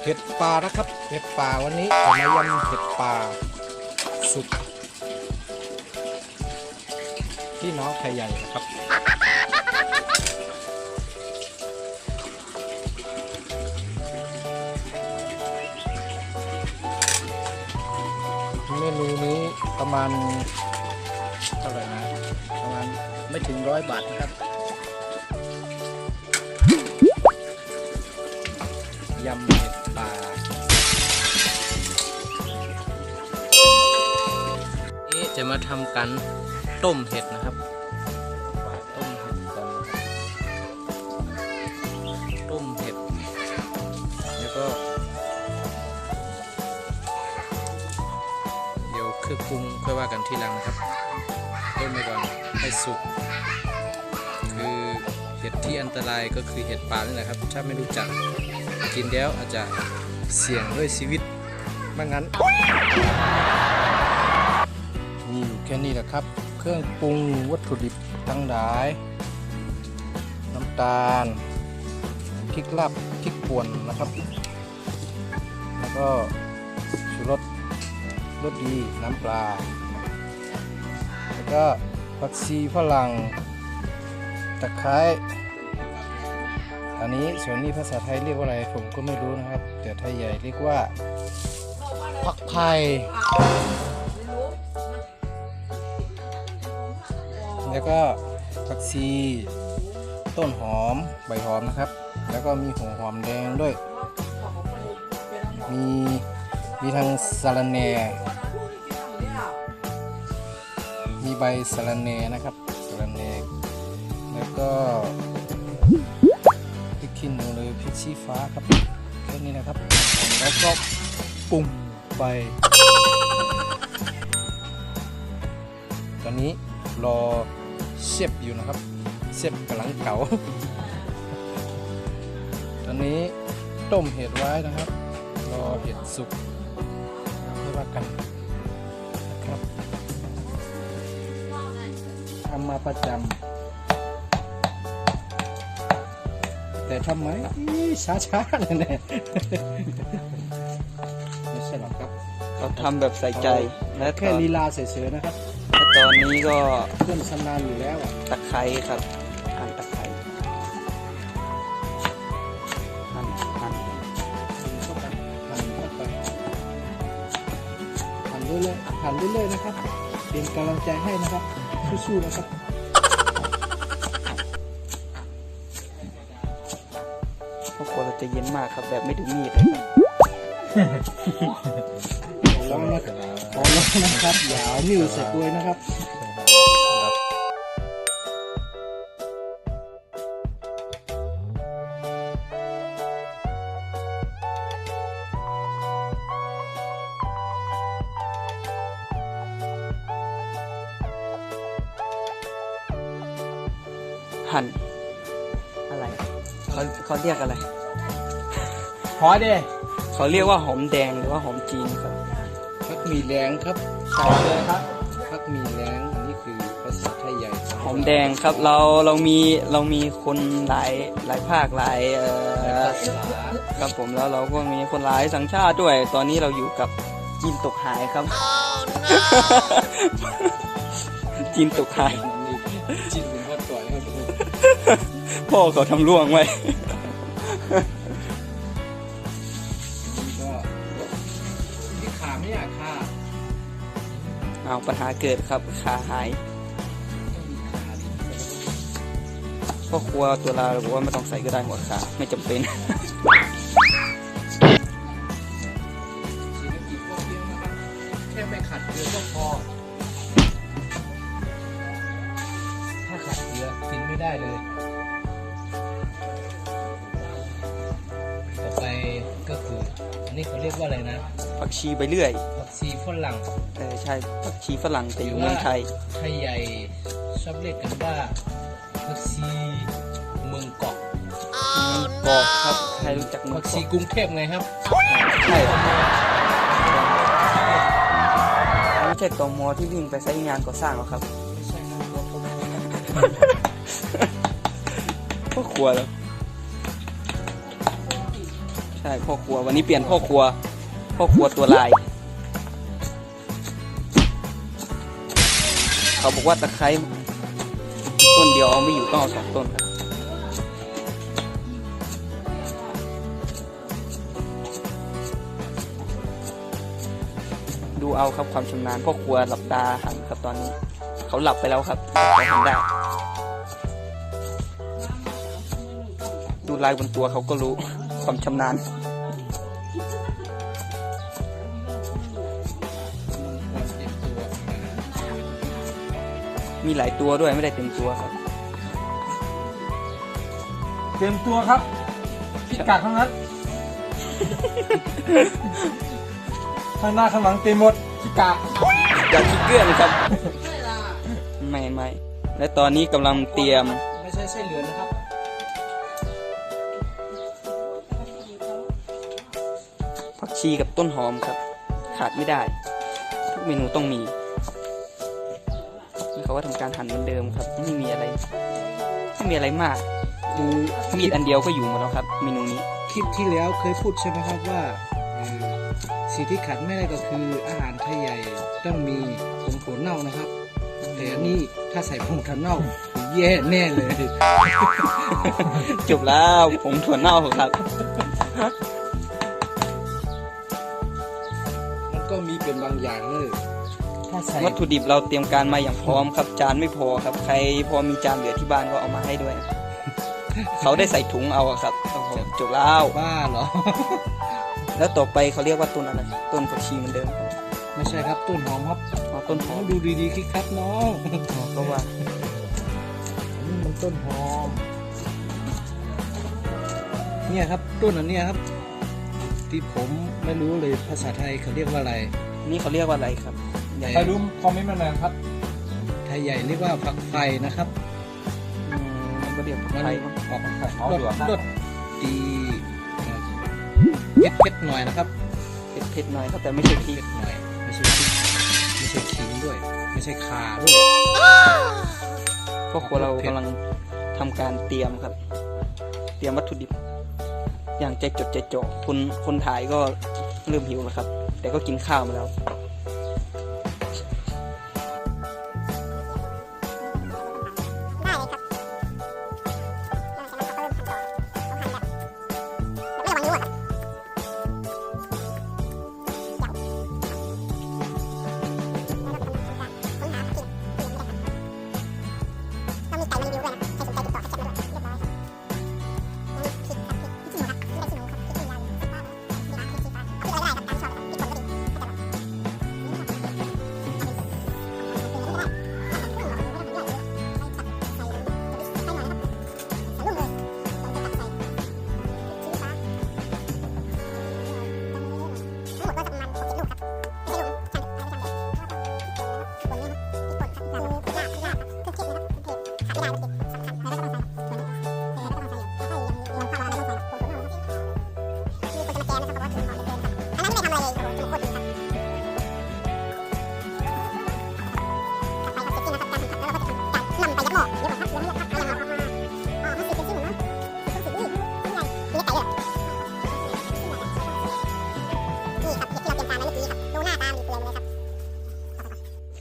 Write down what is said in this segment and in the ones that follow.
เห็ดป่านะครับเห็ดป่าวันนี้จะมายำเห็ดป่าสุกที่น้องไทยใหญ่นะครับเมนูนี้ประมาณเท่าไหร่นะประมาณไม่ถึง100 บาทนะครับยำเห็ดป่านี้จะมาทำกันต้มเห็ดนะครับต้มเห็ดก่อนต้มเห็ดแล้วก็เดี๋ยวเครื่องปรุงค่อยว่ากันทีหลังนะครับต้มไปก่อนให้สุกคือเห็ดที่อันตรายก็คือเห็ดป่านี่แหละครับถ้าไม่รู้จักกินแล้วอาจจะเสี่ยงด้วยชีวิตไม่งั้นมีอยู่แค่นี้แหละครับเครื่องปรุงวัตถุดิบทั้งหลายน้ำตาลพริกลาบพริกป่นนะครับแล้วก็ชูรสรสดีน้ำปลาแล้วก็ผักชีฝรั่งตะไคร้อันนี้ส่วนนี้ภาษาไทยเรียกว่าอะไรผมก็ไม่รู้นะครับแต่ไทยใหญ่เรียกว่าผักไผ่แล้วก็ผักชีต้นหอมใบหอมนะครับแล้วก็มีหัวหอมแดงด้วยมีทางสะระแหน่มีใบสะระแหน่นะครับสะระแหน่แล้วก็พริกขี้หนูเลยพริกชี้ฟ้าครับแค่นี้นะครับแล้วก็ปรุงไปตอนนี้รอเชฟอยู่นะครับเชฟกำลังเก่าตอนนี้ต้มเห็ดไว้นะครับรอเห็ดสุกแล้วค่อยว่ากันนะครับทำมาประจำแต่ทำไมช้าๆเลยเนี่ยไม่ใช่หรอกครับเราทำแบบใส่ใจและแค่ลีลาเฉยๆนะครับและตอนนี้ก็เพื่อนชำนาญอยู่แล้วตะไคร้ครับหั่นตะไคร้หั่นเข้าไปหั่นเรื่อยๆนะครับเป็นกำลังใจให้นะครับสู้ๆนะครับเพราะกลัวเราจะเย็นมากครับแบบไม่ดูมีดเลยครับร้อนนะครับอย่าเอานิ้วใส่ตัวนะครับหั่นอะไรเขาเรียกอะไรพอเด้เขาเรียกว่าหอมแดงหรือว่าหอมจีนครับผักหมี่แดงครับใช่เลยครับผักหมี่แดงนี่คือภาษาไทยใหญ่หอมแดงครับเรามีคนหลายภาคหลายครับผมแล้วเราก็มีคนหลายสัญชาติด้วยตอนนี้เราอยู่กับจีนตกหายครับจีนตกหายจีนเป็นพ่อต่อยครับพ่อเขาทำร่วงไว้เอาปัญหาเกิดครับขาหายพ่อครัวตัวเราบอกว่าไม่ต้องใส่ก็ได้หัวขาไม่จำเป็นแค่ไม่ขัดเกลือก็พอถ้าขัดเกลือกินไม่ได้เลยต่อไปก็คืออันนี้เขาเรียกว่าอะไรนะผักชีไปเรื่อยผักชีฝรั่งใช่ผักชีฝรั่งแต่อยู่เมืองไทยไทยใหญ่ชอบเรียกกันว่าผักชีเมืองเกาะเกาะครับใครรู้จักเมืองผักชีกรุงเทพไงครับใช่ไม่ใช่ตม.ที่วิ่งไปใช้งานก่อสร้างหรอกครับไม่ใช่นะพ่อครัวแล้ว ใช่พ่อครัววันนี้เปลี่ยนพ่อครัวตัวลาย เขาบอกว่าตะไคร้ต้นเดียวเอาไม่อยู่ต้องเอา2 ต้นครับดูเอาครับความชำนาญพ่อครัวหลับตาหันครับตอนนี้เขาหลับไปแล้วครับเขาทำได้ดูลายบนตัวเขาก็รู้ความชำนาญมีหลายตัวด้วยไม่ได้เต็มตัวครับ เตรียมตัวครับพิกัดทั้งนั้น ข้างหน้าข้างหลังเต็มหมดพิกัด อย่าคิดเกลื่อนครับ ไม่และตอนนี้กำลังเตรียม ไม่ใช่ไส้เหลืองนะครับ ผักชีกับต้นหอมครับ ขาดไม่ได้ ทุกเมนูต้องมีนี่เขาก็ทำการหั่นเหมือนเดิมครับไม่มีอะไรมากคือมีดอันเดียวก็อยู่หมดแล้วครับ เมนูนี้ คลิปที่แล้วเคยพูดใช่ไหมครับว่าสิ่งที่ขาดไม่ได้ก็คืออาหารไทยใหญ่ต้องมีผงถั่วเน่านะครับ แต่อันนี้ถ้าใส่ผงถั่วเน่าแย่แน่เลย จบแล้วผงถั่วเน่าครับ มันก็มีเป็นบางอย่างเลยถ้าใส่ วัตถุดิบเราเตรียมการมาอย่างพร้อมครับจานไม่พอครับใครพอมีจานเหลือที่บ้านก็เอามาให้ด้วยนะ เขาได้ใส่ถุงเอาอะครับโอ้โหจบแล้ว บ้าเหรอ แล้วต่อไปเขาเรียกว่าต้นอะไรต้นผักชีเหมือนเดิมครับ ไม่ใช่ครับต้นหอมครับ อ๋อต้นหอม ดูดีๆคิดครับน้อง ก็ว่า นี่มันต้นหอมเนี่ยครับต้นอันเนี้ยครับ ที่ผมไม่รู้เลยภาษาไทยเขาเรียกว่าอะไร นี่เขาเรียกว่าอะไรครับใหญ่ ใครรู้คอมเมนต์มาหน่อยครับ ไทยใหญ่เรียกว่าผักไฟนะครับ มันก็เรียกผัก มัน ไทย ออกรสดีเผ็ดๆหน่อยนะครับ เผ็ดๆหน่อยครับแต่ไม่ใช่พริ เผ็ ก ดหน่อยไม่ใช่พริกไม่ใช่ขิงด้วย ไม่ใช่ข่าด้วย เพราะครัวเรากำลังทำการเตรียมครับ เตรียมวัตถุดิบ อย่างใจจดใจจ่อคนถ่ายก็เริ่มหิวแล้วครับ แต่ก็กินข้าวมาแล้ว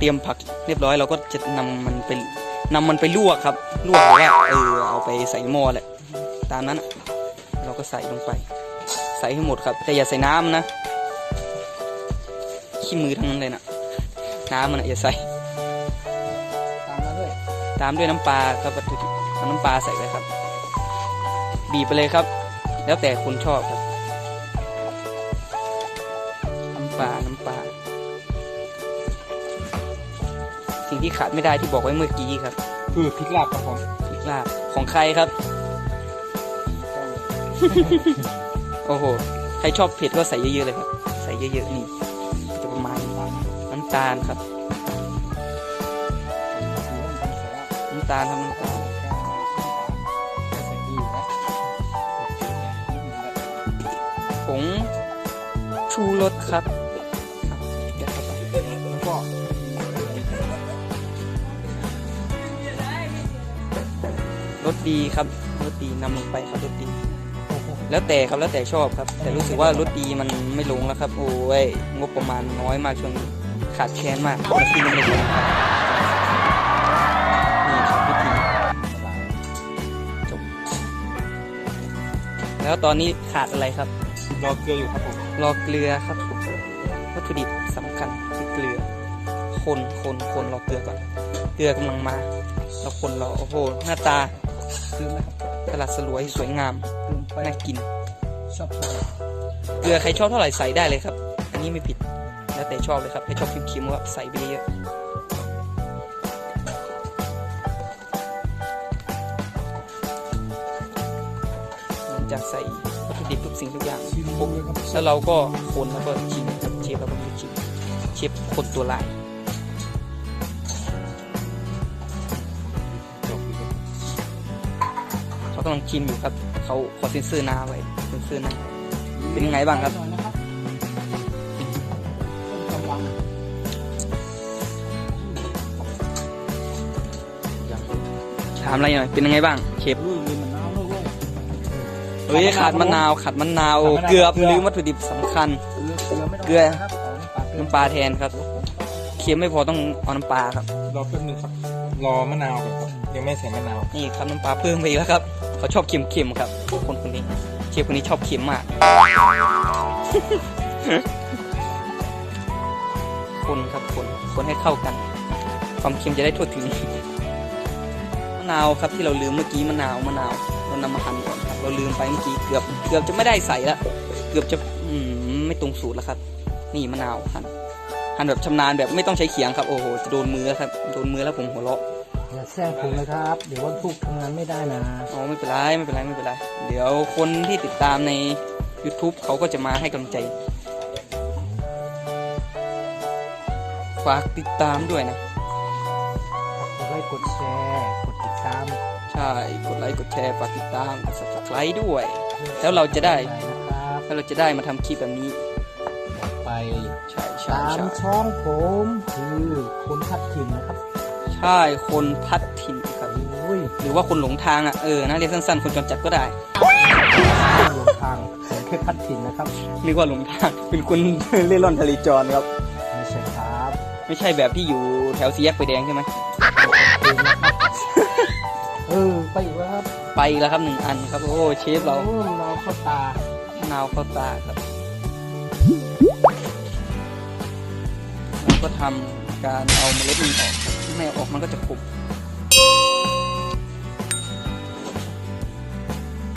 เตรียมผักเรียบร้อยเราก็จะนำมันไปลวกครับลวกหรือว่าเอาไปใส่หม้อแหละตามนั้นเราก็ใส่ลงไป ใส่ให้หมดครับแต่อย่าใส่น้ำนะขี้มือทั้งนั้นเลยนะน้ำมันอย่าใส่ ตามด้วยน้ำปลาครับวัตถุดิบเอาน้ำปลาใส่ไปครับ บีบไปเลยครับ แล้วแต่คุณชอบครับน้ำปลาสิ่งที่ขาดไม่ได้ที่บอกไว้เมื่อกี้ครับ คือพริกลาบครับผม พริกลาบของใครครับ โอ้โหใครชอบเผ็ดก็ใส่เยอะๆเลยครับใส่เยอะๆนี่จะประมาณน้ำตาลครับน้ำตาลทำน้ำตาลผงชูรสครับเดี๋ยวเข้าไป แล้วก็ รสดีครับรสดีนำลงไปครับรสดี โอ้โห แล้วแต่ครับแล้วแต่ชอบครับ แต่รู้สึกว่ารสดีมันไม่ลงแล้วครับ โอ้ยงบประมาณน้อยมากช่วงนี้ขาดแคลนมากแล้วที่มันไม่ลงครับนี่ครับวิธีจบแล้วตอนนี้ขาดอะไรครับ รอเกลืออยู่ครับผม รอเกลือครับวัตถุดิบสำคัญคือเกลือคนรอเกลือก่อนเกลือกำลังมาแล้วคนรอโอ้โหหน้าตา ซื้อไหมครับ ตลาดสลวยสวยงาม ซื้อไป น่ากิน ชอบทาน เกลือใครชอบเท่าไหร่ใส่ได้เลยครับ อันนี้ไม่ผิดแล้วแต่ชอบเลยครับใครชอบเค็มๆก็ใส่ไปเยอะหลังจากใส่วัตถุดิบทุกสิ่งทุกอย่าง ชิมเลยครับ แล้วเราก็คนแล้วก็ชิมเชฟเราก็ไม่ชิมเชฟคนตัวลายเขากำลังชิมอยู่ครับเขาขอเซ็นเซอร์หน้าไว้เซ็นเซอร์หน้าเป็นยังไงบ้างครับ ถามอะไรหน่อยเป็นยังไงบ้างเชฟ ลุยเลยมันน้ำเลย เฮ้ยขาดมะนาวเกือบลืมวัตถุดิบสำคัญ เกลือไม่ต้อง เกลือ ครับ น้ำปลาแทนครับเค็มไม่พอต้องเอาน้ำปลาครับ รอแป๊บนึงครับ รอมะนาวก่อนครับยังไม่ใส่มะนาว นี่ครับน้ำปลาเพิ่มไปอีกแล้วครับเขาชอบเค็มๆครับคนนี้เชฟคนนี้ชอบเค็มมาก คนครับคนให้เข้ากัน ความเค็มจะได้ทั่วถึงมะนาวครับที่เราลืมเมื่อกี้มะนาวเรานำมาหั่นก่อนครับเราลืมไปเมื่อกี้เกือบจะไม่ได้ใส่ละเกือบจะไม่ตรงสูตรแล้วครับ นี่มะนาวหั่นแบบชำนาญแบบไม่ต้องใช้เขียงครับโอ้โหจะโดนมือครับโดนมือแล้วผมหัวเราะ อย่าแซงผมเลยครับ เดี๋ยววันพุธทำงานไม่ได้นะ อ๋อไม่เป็นไรเดี๋ยวคนที่ติดตามใน YouTube เขาก็จะมาให้กำลังใจฝากติดตามด้วยนะ กดไลค์กดแชร์กดติดตาม ใช่กดไลค์กดแชร์ฝากติดตามกด Subscribe ด้วย แล้วเราจะได้ นะครับ แล้วเราจะได้มาทำคลิปแบบนี้ ไป ใช่ ตามช่องผมคือคนพัดถิ่นนะครับ ใช่คนพัดถิ่นครับ โอ้ย หรือว่าคนหลงทางอ่ะนะเรียกสั้นๆคนจรจัดก็ได้ หลงทางผมแค่พัดถิ่นนะครับ เรียกว่าหลงทางเป็นคน เล่ร่อนทะเลจรครับ ไม่ใช่ครับ ไม่ใช่แบบที่อยู่แถวสี่แยกไฟแดงใช่ไหม ไปอีกแล้วครับ ไปแล้วครับ1 อันครับโอ้เชฟเรา โอ้เราเข้าตาม ะนาวเข้าตาครับเราก็ทำการเอาเมล็ดมันออกครับไม่เอาออกมันก็จะขม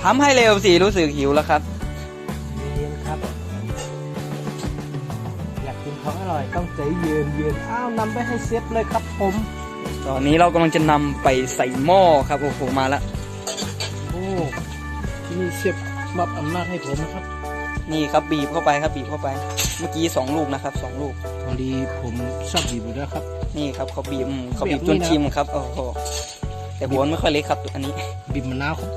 ทำให้เร็วสิรู้สึกหิวแล้วครับ เย็นครับ อยากกินของอร่อยต้องใจเย็นอ้าวนำไปให้เซฟเลยครับผม ตอนนี้เรากำลังจะนำไปใส่หม้อครับโอ้โหมาแล้ว โอ้ที่นี่เชฟมอบอำนาจให้ผมนะครับ นี่ครับบีบเข้าไปครับบีบเข้าไป เมื่อกี้2 ลูกนะครับ2 ลูก พอดีผมชอบบีบอยู่แล้วครับ นี่ครับเขาบีบแบบนี้ จน นะ ชิมครับโอ้โหแต่หัวมันไม่ค่อยเล็กครับอันนี้ บีบมะนาวครับ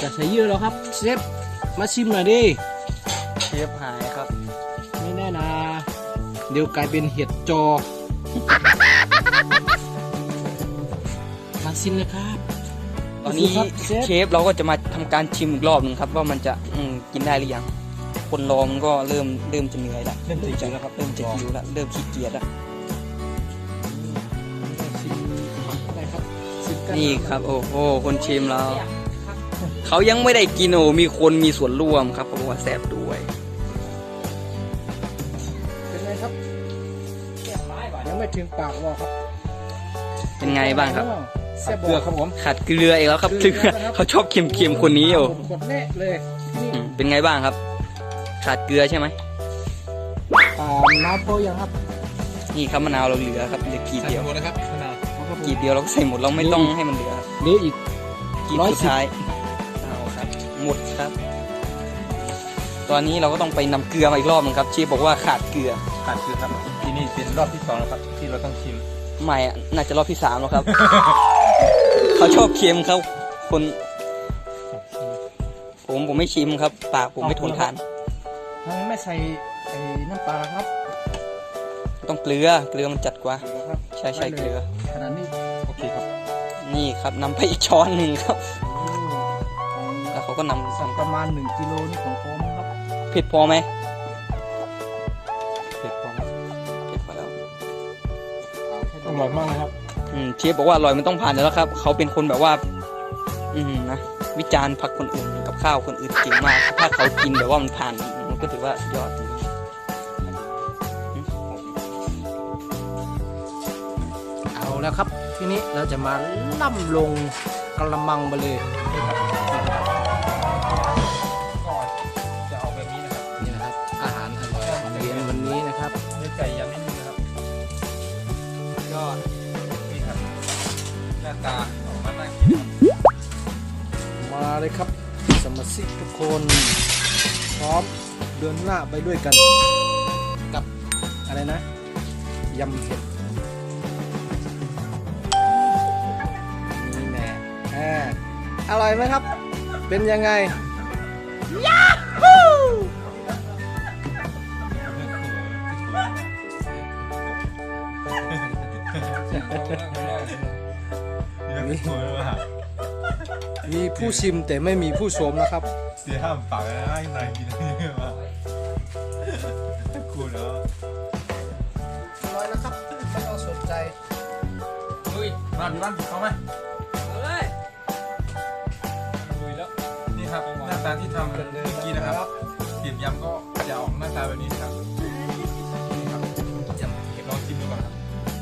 จะใส่เยอะแล้วครับเชฟมาชิมหน่อยดิ เชฟหายครับ ไม่แน่นะเดี๋ยวกลายเป็นเห็ดจอ มาชิมเลยครับ ตอนนี้ ครับเชฟ เชฟเราก็จะมาทำการชิมอีกรอบหนึ่งครับว่ามันจะกินได้หรือยังคนรอมันก็เริ่มจะเหนื่อยละ เริ่มจะหิวแล้วครับ เริ่มจะหิวละเริ่มขี้เกียจละ ชิมได้ครับชิมกั นี่ครับโอ้โหคนชิมเราเขายังไม่ได้กินโอ้มีคนมีส่วนร่วมครับเขาบอกว่าแซ่บด้วย เป็นไงครับยังไม่ถึงปากหรอกครับ เป็นไงบ้างครับ แซ่บ เกลือครับผม ขาดเกลืออีกแล้วครับเกลือเขาชอบเค็มๆคนนี้โอ้ กดแน่เลยนี่ เป็นไงบ้างครับ ขาดเกลือใช่ไหม น้ำโพยังครับ นี่ครับมะนาวเราเหลือครับเหลือกีบ ใส่ เดียว หมดนะครับมะนาว กีบเดียวเราก็ใส่หมดเราไม่ต้องให้มันเหลือ เหลืออีก กีบ 110 สุดท้ายเอาครับหมดครับ ตอนนี้เราก็ต้องไปนำเกลือมาอีกรอบนึงครับเชฟบอกว่าขาดเกลือ ขาดเกลือครับที่นี่เป็นรอบที่2แล้วครับที่เราต้องชิม ไม่อะน่าจะรอบที่3แล้วครับ เขาชอบเค็มครับคนผมไม่ชิมครับ ปากผมไม่ทนทาน ทำไมไม่ใส่ไอ้น้ำปลาครับ ต้องเกลือมันจัดกว่า ครับ ใช่เกลือ ขนาดนี้ โอเคครับ นี่ครับนำไปอีกช้อนหนึ่งครับ แล้วเขาก็นำ สั่งประมาณ1 กิโลนี่ของผมครับ เผ็ดพอไหม เสร็จพอแล้ว เผ็ดพอแล้ว อร่อยมากเลยครับ เชฟบอกว่าอร่อยมันต้องผ่านอยู่แล้วครับเขาเป็นคนแบบว่า นะวิจารณ์ผักคนอื่นกับข้าวคนอื่นเก่งมาก ถ้าเขากินแบบว่ามันผ่านมันก็ถือว่ายอด เอาแล้วครับทีนี้เราจะมาล่ำลงกระมังไปเลย ก็จะเอาแบบนี้นะครับ นี่นะครับ อาหารอร่อยของเย็นวันนี้นะครับ เนื้อไก่ยำนิดนึงนะครับก็นี่ครับหน้าตาออกมาน่ากินครับ มาเลยครับสมาชิกทุกคนพร้อมเดินหน้าไปด้วยกัน กับอะไรนะยำเห็ดนี่แน่อร่อยไหมครับ เป็นยังไงยาฮู นี่สวยมาก มีผู้ชิมแต่ไม่มีผู้ชมนะครับ เสียห้ามปากเลยนะนายกินอะไรมากกูเนาะ อร่อยนะครับไม่ต้องสนใจ ลุยมาพี่บ้านเอาไหม เลย ลุยแล้วนี่ครับหน้าตาที่ทำเมื่อกี้นะครับเตรียมยำก็จะออกหน้าตาแบบนี้ครับ